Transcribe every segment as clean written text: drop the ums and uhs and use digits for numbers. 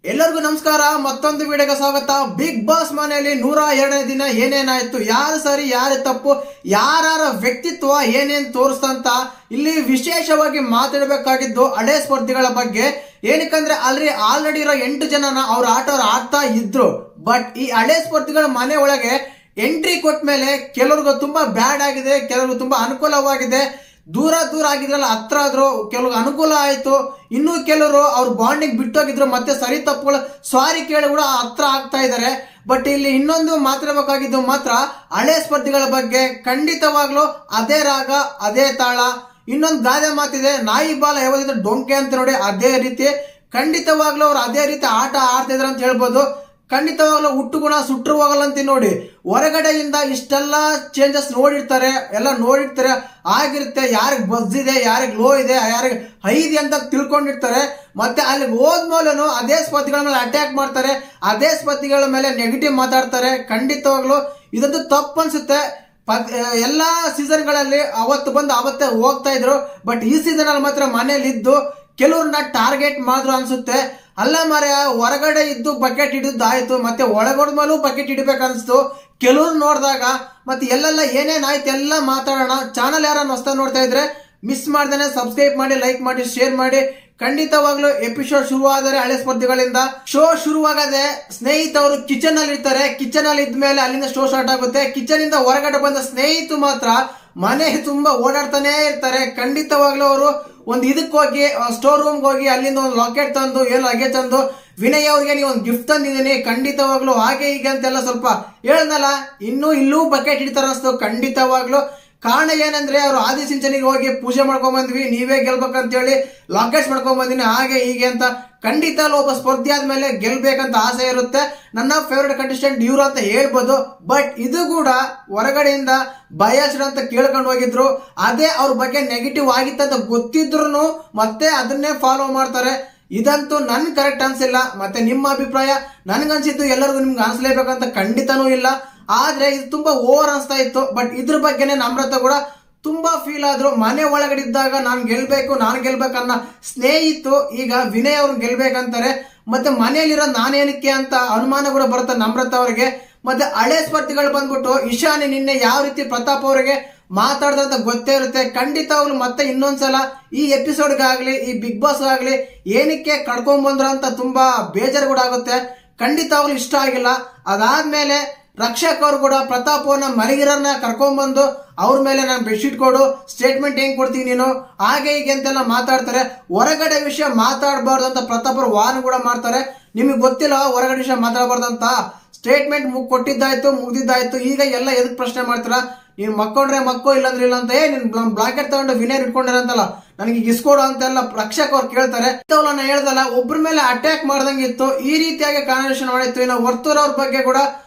ಎಲ್ಲರಿಗೂ ನಮಸ್ಕಾರ. ಮತ್ತೊಂದು ವಿಡಿಯೋಗೆ ಸ್ವಾಗತ. ಬಿಗ್ ಬಾಸ್ ಮನೆಯಲ್ಲಿ 102ನೇ ದಿನ ಏನೇನಾಯ್ತು, ಯಾರು ಸರಿ ಯಾರು ತಪ್ಪು, ಯಾರ ವ್ಯಕ್ತಿತ್ವ ಏನೇನ್ ತೋರಿಸ್ತಂತ ಇಲ್ಲಿ ವಿಶೇಷವಾಗಿ ಮಾತಾಡಬೇಕಾಗಿದ್ದು ಹಳೆ ಸ್ಪರ್ಧಿಗಳ ಬಗ್ಗೆ. ಏನಕ್ಕಂದ್ರೆ ಆಲ್ರೆಡಿ ಇರೋ 8 ಜನನ ಅವ್ರ ಆಡ್ತಾ ಇದ್ರು. ಬಟ್ ಈ ಹಳೆ ಸ್ಪರ್ಧಿಗಳ ಮನೆ ಒಳಗೆ ಎಂಟ್ರಿ ಕೊಟ್ಟ ಮೇಲೆ ಕೆಲವ್ರಿಗೂ ತುಂಬಾ ಬ್ಯಾಡ್ ಆಗಿದೆ, ಕೆಲವ್ರಿಗೂ ತುಂಬಾ ಅನುಕೂಲವಾಗಿದೆ. ದೂರ ಆಗಿದ್ರಲ್ಲ ಹತ್ರ ಆದ್ರು, ಕೆಲವ್ರಿಗೆ ಅನುಕೂಲ ಆಯ್ತು. ಇನ್ನು ಕೆಲವರು ಅವ್ರ ಬಾಂಡಿಂಗ್ ಬಿಟ್ಟೋಗಿದ್ರು, ಮತ್ತೆ ಸರಿ ತಪ್ಪುಗಳು ಸಾರಿ ಕೇಳಿ ಕೂಡ ಹತ್ರ ಆಗ್ತಾ ಇದ್ದಾರೆ. ಬಟ್ ಇಲ್ಲಿ ಇನ್ನೊಂದು ಮಾತಾಡಬೇಕಾಗಿದ್ದು ಮಾತ್ರ ಹಳೆ ಸ್ಪರ್ಧಿಗಳ ಬಗ್ಗೆ. ಖಂಡಿತವಾಗ್ಲೂ ಅದೇ ರಾಗ ಅದೇ ತಾಳ. ಇನ್ನೊಂದು ಗಾದೆ ಮಾತಿದೆ, ನಾಯಿ ಬಾಲ ಯಾವಾಗಿದ್ರು ಡೊಂಕೆ ಅಂತ ನೋಡಿ. ಅದೇ ರೀತಿ ಖಂಡಿತವಾಗ್ಲೂ ಅವ್ರು ಅದೇ ರೀತಿ ಆಟ ಆಡ್ತಾ ಇದ್ರ ಅಂತ ಹೇಳ್ಬೋದು. ಖಂಡಿತವಾಗ್ಲೂ ಹುಟ್ಟು ಗುಣ ಸುಟ್ಟರು ಹೋಗಲ್ಲ ಅಂತ ನೋಡಿ. ಹೊರಗಡೆಯಿಂದ ಇಷ್ಟೆಲ್ಲ ಚೇಂಜಸ್ ನೋಡಿರ್ತಾರೆ, ಆಗಿರುತ್ತೆ. ಯಾರಿಗೆ ಬಸ್ ಇದೆ, ಯಾರಿಗೆ ಲೋ ಇದೆ, ಯಾರಿಗೆ ಹೈ ಇದೆ ಅಂತ ತಿಳ್ಕೊಂಡಿರ್ತಾರೆ. ಮತ್ತೆ ಅಲ್ಲಿ ಹೋದ್ಮೇಲೂ ಅದೇ ಸ್ಪರ್ಧಿಗಳ ಮೇಲೆ ಅಟ್ಯಾಕ್ ಮಾಡ್ತಾರೆ, ಅದೇ ಸ್ಪರ್ಧಿಗಳ ಮೇಲೆ ನೆಗೆಟಿವ್ ಮಾತಾಡ್ತಾರೆ. ಖಂಡಿತವಾಗ್ಲೂ ಇದಂತೂ ತಪ್ಪು ಅನ್ಸುತ್ತೆ. ಎಲ್ಲಾ ಸೀಸನ್ಗಳಲ್ಲಿ ಅವತ್ತು ಬಂದು ಅವತ್ತೇ ಹೋಗ್ತಾ ಇದ್ರು. ಬಟ್ ಈ ಸೀಸನ್ ಅಲ್ಲಿ ಮಾತ್ರ ಮನೇಲಿ ಇದ್ದು ಕೆಲವ್ರನ್ನ ಟಾರ್ಗೆಟ್ ಮಾಡಿದ್ರು ಅನ್ಸುತ್ತೆ. ಅಲ್ಲ ಮಾರ್ಯ, ಹೊರಗಡೆ ಇದ್ದು ಬಕೆಟ್ ಹಿಡಿದಾಯ್ತು, ಮತ್ತೆ ಒಳಗಡೆ ಮೇಲೂ ಬಕೆಟ್ ಹಿಡಿಬೇಕನ್ಸ್ತು ಕೆಲವ್ರು ನೋಡಿದಾಗ. ಮತ್ತೆ ಎಲ್ಲೆಲ್ಲ ಏನೇನಾಯ್ತು ಎಲ್ಲ ಮಾತಾಡೋಣ. ಚಾನಲ್ ಯಾರನ್ನ ಹೊಸ್ತಾಗಿ ನೋಡ್ತಾ ಇದ್ರೆ ಮಿಸ್ ಮಾಡ್ದೇನೆ ಸಬ್ಸ್ಕ್ರೈಬ್ ಮಾಡಿ, ಲೈಕ್ ಮಾಡಿ, ಶೇರ್ ಮಾಡಿ. ಖಂಡಿತವಾಗ್ಲೂ ಎಪಿಸೋಡ್ ಶುರುವಾದರೆ ಹಳೆ ಸ್ಪರ್ಧಿಗಳಿಂದ ಶೋ ಶುರುವಾಗದೆ ಸ್ನೇಹಿತರು ಕಿಚನ್ ಅಲ್ಲಿ ಇರ್ತಾರೆ. ಕಿಚನ್ ಅಲ್ಲಿ ಇದ್ಮೇಲೆ ಅಲ್ಲಿಂದ ಶೋ ಸ್ಟಾರ್ಟ್ ಆಗುತ್ತೆ. ಕಿಚನ್ ಇಂದ ಹೊರಗಡೆ ಬಂದ ಸ್ನೇಹಿತು ಮಾತ್ರ ಮನೆ ತುಂಬಾ ಓಡಾಡ್ತಾನೆ ಇರ್ತಾರೆ. ಖಂಡಿತವಾಗ್ಲೂ ಅವರು ಒಂದು ಇದಕ್ಕೆ ಹೋಗಿ ಸ್ಟೋರ್ ರೂಮ್ಗೆ ಹೋಗಿ ಅಲ್ಲಿಂದ ಒಂದು ಲಾಕೆಟ್ ತಂದು ಏನು ಲಗೇಜ್ ತಂದು ವಿನಯ್ ಅವ್ರಿಗೆ ನೀವು ಒಂದು ಗಿಫ್ಟ್ ತಂದಿದ್ದೀನಿ, ಖಂಡಿತವಾಗ್ಲೂ ಹಾಗೆ ಹೀಗೆ ಅಂತೆಲ್ಲ ಸ್ವಲ್ಪ ಹೇಳನಲ್ಲ. ಇಲ್ಲೂ ಬಕೆಟ್ ಹಿಡಿತಾರ ಅನ್ಸ್ತು. ಖಂಡಿತವಾಗ್ಲೂ ಕಾರಣ ಏನಂದ್ರೆ ಅವರು ಆದಿಸಿಂಚನಿಗೆ ಹೋಗಿ ಪೂಜೆ ಮಾಡ್ಕೊಂಡ್ ಬಂದ್ವಿ, ನೀವೇ ಗೆಲ್ಬೇಕಂತ ಹೇಳಿ ಲಾಕೆಟ್ಸ್ ಮಾಡ್ಕೊಂಡ್ ಬಂದಿನಿ ಹಾಗೆ ಹೀಗೆ ಅಂತ. ಖಂಡಿತ ಒಬ್ಬ ಸ್ಪರ್ಧಿ ಆದ್ಮೇಲೆ ಗೆಲ್ಬೇಕಂತ ಆಸೆ ಇರುತ್ತೆ. ನನ್ನ ಫೇವ್ರೆಟ್ ಕಂಟೆಸ್ಟೆಂಟ್ ಇವ್ರು ಅಂತ ಹೇಳ್ಬೋದು. ಬಟ್ ಇದು ಕೂಡ ಹೊರಗಡೆಯಿಂದ ಬಯಸ್ಡ್ ಅಂತ ಕೇಳ್ಕೊಂಡು ಹೋಗಿದ್ರು. ಅದೇ ಅವ್ರ ಬಗ್ಗೆ ನೆಗೆಟಿವ್ ಆಗಿತ್ತಂತ ಗೊತ್ತಿದ್ರು ಮತ್ತೆ ಅದನ್ನೇ ಫಾಲೋ ಮಾಡ್ತಾರೆ. ಇದಂತೂ ನನ್ ಕರೆಕ್ಟ್ ಅನ್ಸಿಲ್ಲ. ಮತ್ತೆ ನಿಮ್ಮ ಅಭಿಪ್ರಾಯ? ನನ್ಗನ್ಸಿದ್ದು ಎಲ್ಲರಿಗೂ ನಿಮ್ಗೆ ಅನ್ಸ್ಲೇಬೇಕಂತ ಖಂಡಿತನೂ ಇಲ್ಲ. ಆದ್ರೆ ಇದು ತುಂಬಾ ಓವರ್ ಅನ್ಸ್ತಾ ಇತ್ತು. ಬಟ್ ಇದ್ರ ಬಗ್ಗೆನೆ ನಮ್ರತ ಕೂಡ ತುಂಬಾ ಫೀಲ್ ಆದ್ರು. ಮನೆ ಒಳಗಡೆ ಇದ್ದಾಗ ನಾನ್ ಗೆಲ್ಬೇಕನ್ನ ಸ್ನೇಹಿತು ಈಗ ವಿನಯ್ ಅವ್ರನ್ನ ಗೆಲ್ಬೇಕಂತಾರೆ. ಮತ್ತೆ ಮನೆಯಲ್ಲಿರೋ ನಾನೇನಕ್ಕೆ ಅಂತ ಅನುಮಾನ ಕೂಡ ಬರುತ್ತೆ ನಮ್ರತ ಅವ್ರಿಗೆ. ಮತ್ತೆ ಹಳೆ ಸ್ಪರ್ಧಿಗಳು ಬಂದ್ಬಿಟ್ಟು ಇಶಾನಿ ನಿನ್ನೆ ಯಾವ ರೀತಿ ಪ್ರತಾಪ್ ಅವರಿಗೆ ಮಾತಾಡ್ದಂತ ಗೊತ್ತೇ ಇರುತ್ತೆ. ಖಂಡಿತವಾಗ್ಲು ಮತ್ತೆ ಇನ್ನೊಂದ್ಸಲ ಈ ಎಪಿಸೋಡ್ಗಾಗ್ಲಿ ಈ ಬಿಗ್ ಬಾಸ್ ಆಗ್ಲಿ ಏನಕ್ಕೆ ಕಡ್ಕೊಂಡ್ ಬಂದ್ರ ಅಂತ ತುಂಬಾ ಬೇಜಾರು ಕೂಡ ಆಗುತ್ತೆ. ಖಂಡಿತವಾಗ್ಲು ಇಷ್ಟ ಆಗಿಲ್ಲ. ಅದಾದ್ಮೇಲೆ ರಕ್ಷಕ್ ಅವ್ರು ಕೂಡ ಪ್ರತಾಪ್ ಅವ್ರನ್ನ ಮಲಗಿರನ್ನ ಕರ್ಕೊಂಡ್ಬಂದು ಅವ್ರ ಮೇಲೆ ನಾನು ಬೆಡ್ಶೀಟ್ ಕೊಡು, ಸ್ಟೇಟ್ಮೆಂಟ್ ಹೆಂಗ್ ಕೊಡ್ತೀನಿ ನೀನು, ಹಾಗೆ ಹೀಗೆ ಅಂತೆಲ್ಲ ಮಾತಾಡ್ತಾರೆ. ಹೊರಗಡೆ ವಿಷಯ ಮಾತಾಡಬಾರ್ದು ಅಂತ ಪ್ರತಾಪ್ ಅವ್ರು ವಾರ್ನ್ ಕೂಡ ಮಾಡ್ತಾರೆ. ನಿಮಗೆ ಗೊತ್ತಿಲ್ಲ ಹೊರಗಡೆ ವಿಷಯ ಮಾತಾಡಬಾರ್ದಂತ. ಸ್ಟೇಟ್ಮೆಂಟ್ ಕೊಟ್ಟಿದ್ದಾಯ್ತು, ಮುಗ್ದಿದ್ದಾಯ್ತು. ಈಗ ಎಲ್ಲ ಎದಕ್ ಪ್ರಶ್ನೆ ಮಾಡ್ತೀರಾ? ನೀನ್ ಮಕ್ಕೊಂಡ್ರೆ ಮಕ್ಕೋ, ಇಲ್ಲಾಂದ್ರೆ ಇಲ್ಲ ಅಂತ. ನಿನ್ ಬ್ಲಾಕೆಟ್ ತಗೊಂಡು ವಿನಯ್ ಇಟ್ಕೊಂಡಿರಂತಲ್ಲ, ನನಗೆ ಇಸ್ಕೊಡು ಅಂತೆಲ್ಲ ರಕ್ಷಕ್ ಅವ್ರು ಕೇಳ್ತಾರೆ. ನಾನು ಹೇಳ್ದಲ್ಲ, ಒಬ್ರ ಮೇಲೆ ಅಟ್ಯಾಕ್ ಮಾಡ್ದಂಗಿತ್ತು. ಈ ರೀತಿಯಾಗಿ ಕಾನ್ವರ್ಸೇಷನ್ ಮಾಡಿತ್ತು. ಇನ್ನು ವರ್ತೂರ್ ಅವ್ರ ಬಗ್ಗೆ ಕೂಡ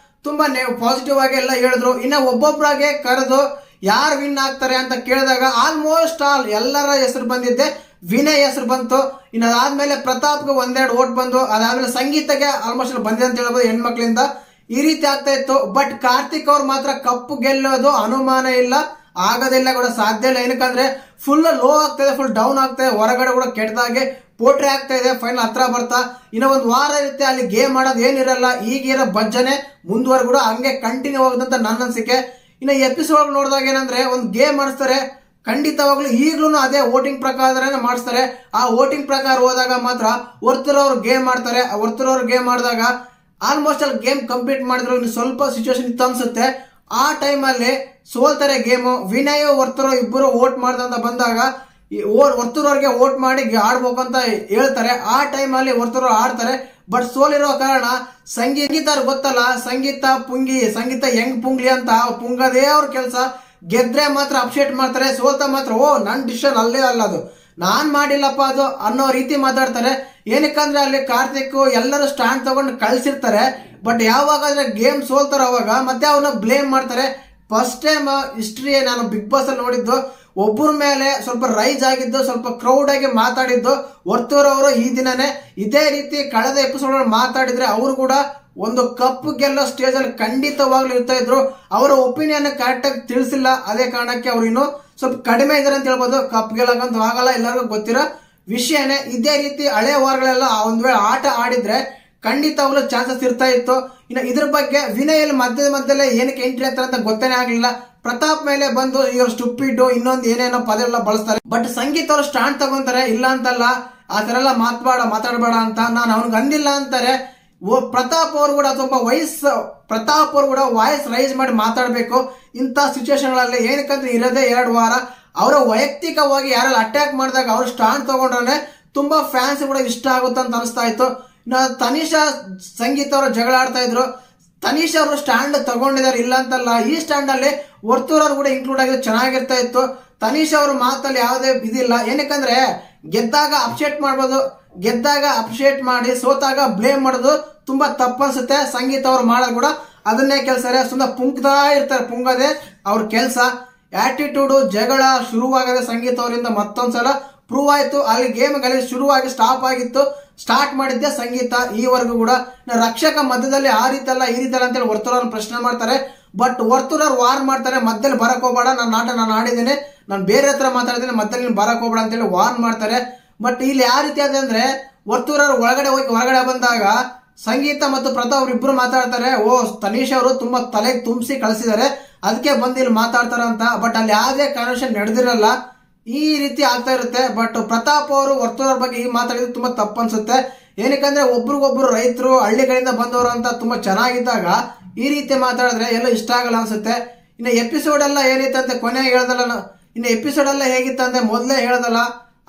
ತುಂಬಾ ಪಾಸಿಟಿವ್ ಆಗಿ ಎಲ್ಲ ಹೇಳಿದ್ರು. ಇನ್ನ ಒಬ್ಬೊಬ್ಬರಾಗೆ ಕರೆದು ಯಾರು ವಿನ್ ಆಗ್ತಾರೆ ಅಂತ ಕೇಳಿದಾಗ ಆಲ್ಮೋಸ್ಟ್ ಆಲ್ ಎಲ್ಲರ ಹೆಸರು ಬಂದಿದ್ದೆ, ವಿನಯ್ ಹೆಸರು ಬಂತು. ಇನ್ನು ಅದಾದ್ಮೇಲೆ ಪ್ರತಾಪ್ಗೆ ಒಂದೆರಡು ಓಟ್ ಬಂದು, ಅದಾದ್ಮೇಲೆ ಸಂಗೀತಗೆ ಆಲ್ಮೋಸ್ಟ್ ಬಂದಿದೆ ಅಂತ ಹೇಳ್ಬೋದು ಹೆಣ್ಮಕ್ಳಿಂದ. ಈ ರೀತಿ ಆಗ್ತಾ ಇತ್ತು. ಬಟ್ ಕಾರ್ತಿಕ್ ಅವ್ರು ಮಾತ್ರ ಕಪ್ಪು ಗೆಲ್ಲೋದು ಅನುಮಾನ ಇಲ್ಲ, ಆಗೋದಿಲ್ಲ ಕೂಡ, ಸಾಧ್ಯ ಇಲ್ಲ. ಏನಕ್ಕಂದ್ರೆ ಫುಲ್ ಲೋ ಆಗ್ತಾ ಇದೆ, ಫುಲ್ ಡೌನ್ ಆಗ್ತಾ ಇದೆ. ಹೊರಗಡೆ ಕೂಡ ಕೆಟ್ಟದಾಗೆ ಪೋಟ್ರಿ ಆಗ್ತಾ ಇದೆ. ಫೈನಲ್ ಹತ್ರ ಬರ್ತಾ ಇನ್ನ ಒಂದು ವಾರ ಇರುತ್ತೆ, ಅಲ್ಲಿ ಗೇಮ್ ಮಾಡೋದು ಏನಿರಲ್ಲ. ಈಗಿರೋ ಭಜನೆ ಮುಂದುವರೆಗೂ ಕೂಡ ಹಂಗೆ ಕಂಟಿನ್ಯೂ ಆಗುದಂತ ನನ್ನ ಅನ್ಸಿಕೆ. ಇನ್ನು ಎಪಿಸೋಡ್ ನೋಡಿದಾಗ ಏನಂದ್ರೆ ಒಂದು ಗೇಮ್ ಮಾಡಿಸ್ತಾರೆ. ಖಂಡಿತವಾಗ್ಲೂ ಈಗ್ಲೂ ಅದೇ ವೋಟಿಂಗ್ ಪ್ರಕಾರನೇ ಮಾಡಿಸ್ತಾರೆ. ಆ ವೋಟಿಂಗ್ ಪ್ರಕಾರ ಹೋದಾಗ ಮಾತ್ರ ವರ್ತೂರ್ ಅವ್ರು ಗೇಮ್ ಮಾಡ್ತಾರೆ. ವರ್ತೂರ್ ಅವ್ರು ಗೇಮ್ ಮಾಡಿದಾಗ ಆಲ್ಮೋಸ್ಟ್ ಅಲ್ಲಿ ಗೇಮ್ ಕಂಪ್ಲೀಟ್ ಮಾಡಿದ್ರು. ಇನ್ನು ಸ್ವಲ್ಪ ಸಿಚುವೇಶನ್ ಇತ್ತು ಅನ್ಸುತ್ತೆ. ಆ ಟೈಮಲ್ಲಿ ಸೋಲ್ತಾರೆ ಗೇಮು. ವಿನಯ್ ವರ್ತೂರ್ ಇಬ್ಬರು ವೋಟ್ ಮಾಡ್ದಂತ ಬಂದಾಗ ವರ್ತೂರ್ ಅವ್ರಿಗೆ ವೋಟ್ ಮಾಡಿ ಆಡ್ಬೇಕು ಅಂತ ಹೇಳ್ತಾರೆ. ಆ ಟೈಮಲ್ಲಿ ವರ್ತೂರ್ ಆಡ್ತಾರೆ. ಬಟ್ ಸೋಲಿರೋ ಕಾರಣ ಸಂಗೀತ ಗೊತ್ತಲ್ಲ, ಸಂಗೀತ ಹೆಂಗ್ ಪುಂಗ್ಲಿ ಅಂತ ಪುಂಗದೇ ಅವ್ರ ಕೆಲಸ. ಗೆದ್ರೆ ಮಾತ್ರ ಅಪ್ಸೆಟ್ ಮಾಡ್ತಾರೆ, ಸೋಲ್ತಾ ಮಾತ್ರ ನನ್ ಡಿಸಿಷನ್ ಅಲ್ಲೇ ಅಲ್ಲ, ಅದು ನಾನ್ ಮಾಡಿಲ್ಲಪ್ಪ ಅದು ಅನ್ನೋ ರೀತಿ ಮಾತಾಡ್ತಾರೆ. ಏನಕ್ಕಂದ್ರೆ ಅಲ್ಲಿ ಕಾರ್ತಿಕ್ ಎಲ್ಲರೂ ಸ್ಟ್ಯಾಂಡ್ ತಗೊಂಡು ಕಳ್ಸಿರ್ತಾರೆ. ಬಟ್ ಯಾವಾಗಾದ್ರೆ ಗೇಮ್ ಸೋಲ್ತಾರ ಅವಾಗ ಮತ್ತೆ ಅವನ್ನ ಬ್ಲೇಮ್ ಮಾಡ್ತಾರೆ. ಫಸ್ಟ್ ಟೈಮ್ ಹಿಸ್ಟ್ರಿ ನಾನು ಬಿಗ್ ಬಾಸ್ ಅಲ್ಲಿ ನೋಡಿದ್ದು ಒಬ್ಬರ ಮೇಲೆ ಸ್ವಲ್ಪ ರೈಸ್ ಆಗಿದ್ದು, ಸ್ವಲ್ಪ ಕ್ರೌಡ್ ಆಗಿ ಮಾತಾಡಿದ್ದು ವರ್ತೂರ್ ಅವರು. ಈ ದಿನನೇ ಇದೇ ರೀತಿ ಕಳೆದ ಎಪಿಸೋಡ್ ಮಾತಾಡಿದ್ರೆ ಅವರು ಕೂಡ ಒಂದು ಕಪ್ ಗೆಲ್ಲೋ ಸ್ಟೇಜ್ ಅಲ್ಲಿ ಖಂಡಿತವಾಗ್ಲೂ ಇರ್ತಾ ಇದ್ರು. ಅವರ ಒಪಿನಿಯನ್ ಕರೆಕ್ಟ್ ಆಗಿ ತಿಳಿಸಿಲ್ಲ, ಅದೇ ಕಾರಣಕ್ಕೆ ಅವ್ರು ಇನ್ನು ಸ್ವಲ್ಪ ಕಡಿಮೆ ಇದಾರೆ ಅಂತ ಹೇಳ್ಬೋದು. ಕಪ್ ಗೆಲ್ಲಕ್ಕಂತೂ ಆಗಲ್ಲ, ಎಲ್ಲರಿಗೂ ಗೊತ್ತಿರೋ ವಿಷಯನೇ. ಇದೇ ರೀತಿ ಹಳೆ ವಾರಗಳೆಲ್ಲ ಒಂದ್ ವೇಳೆ ಆಟ ಆಡಿದ್ರೆ ಖಂಡಿತವಾಗ್ಲೂ ಚಾನ್ಸಸ್ ಇರ್ತಾ ಇತ್ತು. ಇನ್ನು ಇದ್ರ ಬಗ್ಗೆ ವಿನಯ್ ಮಧ್ಯದಲ್ಲೇ ಏನಕ್ಕೆ ಎಂಟ್ರಿ ಆಗ್ತಾರೆ ಅಂತ ಗೊತ್ತೇನೆ ಆಗ್ಲಿಲ್ಲ. ಪ್ರತಾಪ್ ಮೇಲೆ ಬಂದು ಇವ್ರು ಸ್ಟುಪಿಡ್ ಇನ್ನೊಂದು ಏನೇನೋ ಪದಗಳನ್ನ ಬಳಸ್ತಾರೆ. ಬಟ್ ಸಂಗೀತ ಅವರು ಸ್ಟ್ಯಾಂಡ್ ತಗೊಂತಾರೆ, ಇಲ್ಲ ಅಂತಲ್ಲ, ಆ ತರ ಎಲ್ಲ ಮಾತಾಡಬೇಡ ಅಂತ ನಾನು ಅವ್ನಿಗೆ ಅಂದಿಲ್ಲ ಅಂತಾರೆ. ಪ್ರತಾಪ್ ಅವರು ಕೂಡ ಪ್ರತಾಪ್ ಅವರು ಕೂಡ ವಾಯ್ಸ್ ರೈಸ್ ಮಾಡಿ ಮಾತಾಡಬೇಕು ಇಂಥ ಸಿಚುವೇಶನ್ಗಳಲ್ಲಿ. ಏನಕ್ಕಂದ್ರೆ ಇರೋದೇ 2 ವಾರ. ಅವರ ವೈಯಕ್ತಿಕವಾಗಿ ಯಾರೆಲ್ಲ ಅಟ್ಯಾಕ್ ಮಾಡಿದಾಗ ಅವ್ರು ಸ್ಟ್ಯಾಂಡ್ ತಗೊಂಡ್ರೆ ತುಂಬಾ ಫ್ಯಾನ್ಸ್ ಕೂಡ ಇಷ್ಟ ಆಗುತ್ತೆ ಅಂತ ಅನಿಸ್ತಾ ಇತ್ತು. ಇನ್ನು ತನಿಷಾ ಸಂಗೀತ ಅವರು ಜಗಳ ಆಡ್ತಾ ಇದ್ರು. ತನಿಷಾ ಅವರು ಸ್ಟ್ಯಾಂಡ್ ತಗೊಂಡಿದ್ದಾರೆ, ಇಲ್ಲ ಅಂತಲ್ಲ. ಈ ಸ್ಟ್ಯಾಂಡ್ ಅಲ್ಲಿ ವರ್ತೂರ್ ಅವರು ಕೂಡ ಇನ್ಕ್ಲೂಡ್ ಆಗಿದ್ದು ಚೆನ್ನಾಗಿರ್ತಾ ಇತ್ತು. ತನಿಷಾ ಅವ್ರ ಮಾತಲ್ಲಿ ಯಾವುದೇ ಇದಿಲ್ಲ. ಏನಕ್ಕಂದ್ರೆ ಗೆದ್ದಾಗ ಅಪ್ಸೆಟ್ ಮಾಡ್ಬೋದು, ಗೆದ್ದಾಗ ಅಪ್ಸೆಟ್ ಮಾಡಿ ಸೋತಾಗ ಬ್ಲೇಮ್ ಮಾಡೋದು ತುಂಬಾ ತಪ್ಪನ್ಸುತ್ತೆ. ಸಂಗೀತ ಅವ್ರು ಮಾಡೋದು ಕೂಡ ಅದನ್ನೇ ಕೆಲಸ. ಸುಮ್ಮನೆ ಪುಂಕ್ತಾ ಇರ್ತಾರೆ, ಪುಂಗದೆ ಅವ್ರ ಕೆಲಸ. ಆಟಿಟ್ಯೂಡ್ ಜಗಳ ಶುರುವಾಗದೆ ಸಂಗೀತ ಅವರಿಂದ ಮತ್ತೊಂದ್ಸಲ ಪ್ರೂವ್ ಆಯ್ತು. ಅಲ್ಲಿ ಗೇಮ್ ಶುರುವಾಗಿ ಸ್ಟಾಪ್ ಆಗಿತ್ತು, ಸ್ಟಾರ್ಟ್ ಮಾಡಿದ್ದೆ ಸಂಗೀತ. ಈವರೆಗೂ ಕೂಡ ರಕ್ಷಕ ಮಧ್ಯದಲ್ಲಿ ಆ ರೀತಿ ಅಲ್ಲ ಈ ರೀತಿ ಅಲ್ಲ ಅಂತೇಳಿ ವರ್ತೂರ್ ಅವ್ರನ್ನ ಪ್ರಶ್ನೆ ಮಾಡ್ತಾರೆ. ಬಟ್ ವರ್ತೂರ್ ಅವ್ರು ವಾರ್ ಮಾಡ್ತಾರೆ, ಮಧ್ಯದಲ್ಲಿ ಬರಕ್ ಹೋಗ್ಬೇಡ, ನಾನು ಆಡಿದ್ದೇನೆ, ನಾನು ಬೇರೆ ಹತ್ರ ಮಾತಾಡಿದ್ದೇನೆ, ಮಧ್ಯದಲ್ಲಿ ಬರಕ್ ಹೋಗ್ಬೇಡ ಅಂತೇಳಿ ವಾರ್ನ್ ಮಾಡ್ತಾರೆ. ಬಟ್ ಇಲ್ಲಿ ಯಾವ ರೀತಿ ಆದ್ರೆ ಅಂದ್ರೆ ವರ್ತೂರ್ ಅವರು ಹೊರಗಡೆ ಬಂದಾಗ ಸಂಗೀತ ಮತ್ತು ಪ್ರತಾಪ್ ಅವರು ಇಬ್ರು ಮಾತಾಡ್ತಾರೆ. ತನಿಷಾ ಅವರು ತುಂಬಾ ತಲೆಗೆ ತುಂಬಿಸಿ ಕಳಿಸಿದ್ದಾರೆ, ಅದಕ್ಕೆ ಬಂದು ಇಲ್ಲಿ ಮಾತಾಡ್ತಾರ ಅಂತ. ಬಟ್ ಅಲ್ಲಿ ಯಾವುದೇ ಕಾನ್ವರ್ಸೇಷನ್ ನಡೆದಿರಲ್ಲ, ಈ ರೀತಿ ಆಗ್ತಾ ಇರುತ್ತೆ. ಬಟ್ ಪ್ರತಾಪ್ ಅವರು ವರ್ತೂರ್ ಅವ್ರ ಬಗ್ಗೆ ಈ ಮಾತಾಡಿದ್ರೆ ತುಂಬಾ ತಪ್ಪು ಅನ್ಸುತ್ತೆ. ಏನಕ್ಕಂದ್ರೆ ಒಬ್ರಿಗೊಬ್ರು ರೈತರು ಹಳ್ಳಿಗಳಿಂದ ಬಂದವರು ಅಂತ ತುಂಬಾ ಚೆನ್ನಾಗಿದ್ದಾಗ ಈ ರೀತಿ ಮಾತಾಡಿದ್ರೆ ಎಲ್ಲ ಇಷ್ಟ ಆಗಲ್ಲ ಅನ್ಸುತ್ತೆ. ಇನ್ನು ಎಪಿಸೋಡ್ ಎಲ್ಲ ಏನಿತ್ತಂತೆ ಕೊನೆಗೆ ಹೇಳ್ದಲ್ಲ, ಇನ್ನು ಎಪಿಸೋಡ್ ಎಲ್ಲ ಹೇಗಿತ್ತಂದ್ರೆ ಮೊದಲೇ ಹೇಳ್ದಲ್ಲ,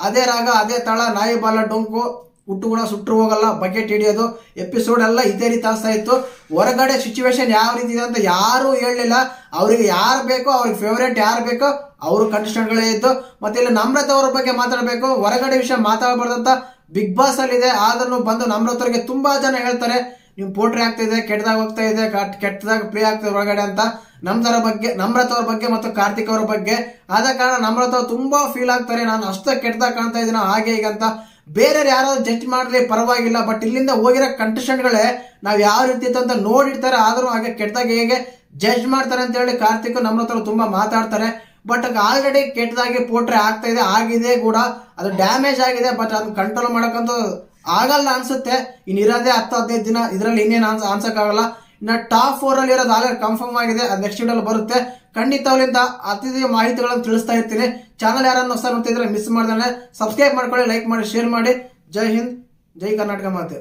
ಅದೇ ರಾಗ ಅದೇ ತಾಳ, ನಾಯಿ ಬಾಲ ಡೊಂಕು, ಹುಟ್ಟು ಗುಣ ಸುಟ್ಟರು ಹೋಗಲ್ಲ, ಬಕೆಟ್ ಹಿಡಿಯೋದು. ಎಪಿಸೋಡ್ ಎಲ್ಲ ಇದೇ ರೀತಿ ಅನಿಸ್ತಾ ಇತ್ತು. ಹೊರಗಡೆ ಸಿಚುವೇಶನ್ ಯಾವ ರೀತಿ ಇದೆ ಅಂತ ಯಾರು ಹೇಳಲಿಲ್ಲ. ಅವರಿಗೆ ಯಾರು ಬೇಕೋ, ಅವ್ರಿಗೆ ಫೇವರೇಟ್ ಯಾರು ಬೇಕೋ ಅವರು ಕಂಟೆಸ್ಟೆಂಟ್ಗಳೇ ಇದ್ದು. ಮತ್ತೆ ಇಲ್ಲಿ ನಮ್ರತ ಅವ್ರ ಬಗ್ಗೆ ಮಾತಾಡಬೇಕು, ಹೊರಗಡೆ ವಿಷಯ ಮಾತಾಡಬಾರ್ದಂತ ಬಿಗ್ ಬಾಸ್ ಅಲ್ಲಿ ಇದೆ. ಆದ್ರೂ ಬಂದು ನಮ್ರತ ಅವ್ರಿಗೆ ತುಂಬಾ ಜನ ಹೇಳ್ತಾರೆ, ನಿಮ್ ಪೋಟ್ರಿ ಆಗ್ತಾ ಇದೆ, ಕೆಟ್ಟದಾಗ ಹೋಗ್ತಾ ಇದೆ, ಕೆಟ್ಟದಾಗ ಪ್ಲೇ ಆಗ್ತದೆ ಹೊರಗಡೆ ಅಂತ. ನಮ್ರತ ಅವ್ರ ಬಗ್ಗೆ ಮತ್ತು ಕಾರ್ತಿಕ್ ಅವ್ರ ಬಗ್ಗೆ. ಆದ ಕಾರಣ ನಮ್ರತ ಅವ್ರು ತುಂಬಾ ಫೀಲ್ ಆಗ್ತಾರೆ, ನಾನು ಅಷ್ಟ ಕೆಟ್ಟದಾಗ ಕಾಣ್ತಾ ಇದ್ದೀನ ಹಾಗೆ ಈಗ ಅಂತ. ಬೇರೆ ಯಾರಾದ್ರೂ ಜಡ್ಜ್ ಮಾಡ್ಲಿ ಪರವಾಗಿಲ್ಲ, ಬಟ್ ಇಲ್ಲಿಂದ ಹೋಗಿರೋ ಕಂಟೆಸ್ಟೆಂಟ್ಗಳೇ ನಾವ್ ಯಾವ ರೀತಿ ಇತ್ತು ಅಂತ ನೋಡಿರ್ತಾರೆ, ಆದ್ರೂ ಹಾಗೆ ಕೆಟ್ಟದಾಗ ಹೇಗೆ ಜಡ್ಜ್ ಮಾಡ್ತಾರೆ ಅಂತ ಹೇಳಿ ಕಾರ್ತಿಕ್ ನಮ್ರತ ಅವ್ರು ತುಂಬಾ ಮಾತಾಡ್ತಾರೆ. ಬಟ್ ಆಲ್ರೆಡಿ ಕೆಟ್ಟದಾಗಿ ಪೋಟ್ರೆ ಆಗ್ತಾ ಇದೆ, ಆಗಿದೆ ಕೂಡ, ಅದು ಡ್ಯಾಮೇಜ್ ಆಗಿದೆ. ಬಟ್ ಅದನ್ನ ಕಂಟ್ರೋಲ್ ಮಾಡಕ್ಕಂತೂ ಆಗಲ್ಲ ಅನ್ಸುತ್ತೆ. ಇನ್ನಿರೋದೇ 10-15 ದಿನ, ಇದರಲ್ಲಿ ಇನ್ನೇನು ಆನ್ಸಕ್ಕಾಗಲ್ಲ. ಇನ್ನು ಟಾಪ್ 4 ಅಲ್ಲಿ ಇರೋದು ಆಲ್ರೆಡಿ ಕನ್ಫರ್ಮ್ ಆಗಿದೆ, ಅದು ನೆಕ್ಸ್ಟ್ ವಿಡಿಯೋಲಿ ಬರುತ್ತೆ. ಖಂಡಿತ ಅವರಿಂದ ಅತಿಥಿ ಮಾಹಿತಿಗಳನ್ನು ತಿಳಿಸ್ತಾ ಇರ್ತೀನಿ. ಚಾನಲ್ ಯಾರನ್ನು ಹೊಸ ನೋಡ್ತಿದ್ರೆ ಮಿಸ್ ಮಾಡ್ದಾನೆ ಸಬ್ಸ್ಕ್ರೈಬ್ ಮಾಡ್ಕೊಳ್ಳಿ, ಲೈಕ್ ಮಾಡಿ, ಶೇರ್ ಮಾಡಿ. ಜೈ ಹಿಂದ್, ಜೈ ಕರ್ನಾಟಕ ಮಾತೆ.